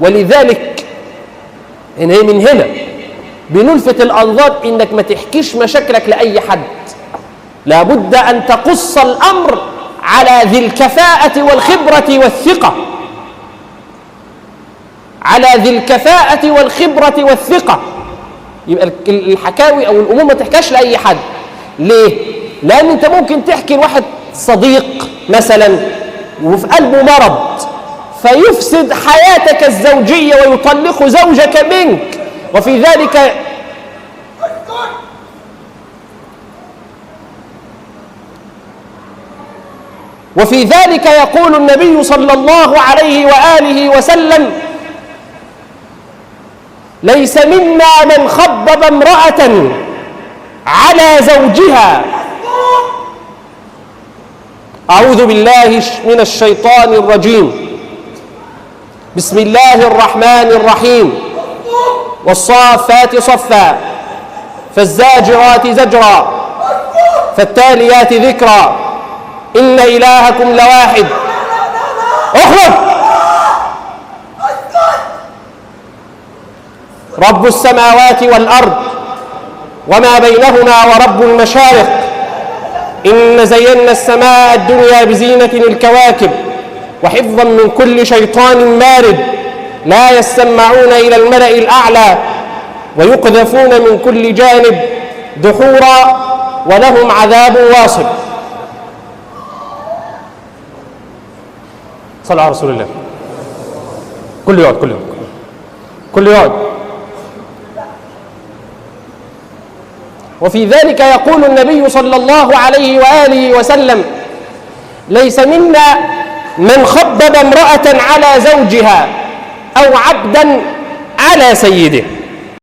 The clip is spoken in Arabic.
ولذلك من هنا بنلفت الأنظار إنك ما تحكيش مشاكلك لأي حد، لابد أن تقص الأمر على ذي الكفاءة والخبرة والثقة، على ذي الكفاءة والخبرة والثقة. يبقى الحكاوي أو الأمور ما تحكاش لأي حد. ليه؟ لأن أنت ممكن تحكي لواحد صديق مثلا وفي قلبه مرض فيفسد حياتك الزوجية ويطلق زوجك منك، وفي ذلك يقول النبي صلى الله عليه وآله وسلم: ليس منا من خبب امرأة على زوجها. أعوذ بالله من الشيطان الرجيم. بسم الله الرحمن الرحيم. والصافات صفا فالزاجرات زجرا فالتاليات ذكرا إن إلهكم لواحد. اخرج. رب السماوات والأرض وما بينهما ورب المشارق إن زينا السماء الدنيا بزينة الكواكب وحفظا من كل شيطان مارد لا يسمعون إلى الملأ الأعلى ويقذفون من كل جانب دحورا ولهم عذاب واصب. صلى على رسول الله. كل يقعد. وفي ذلك يقول النبي صلى الله عليه وآله وسلم: ليس منا من خبب امرأة على زوجها أو عبدا على سيده.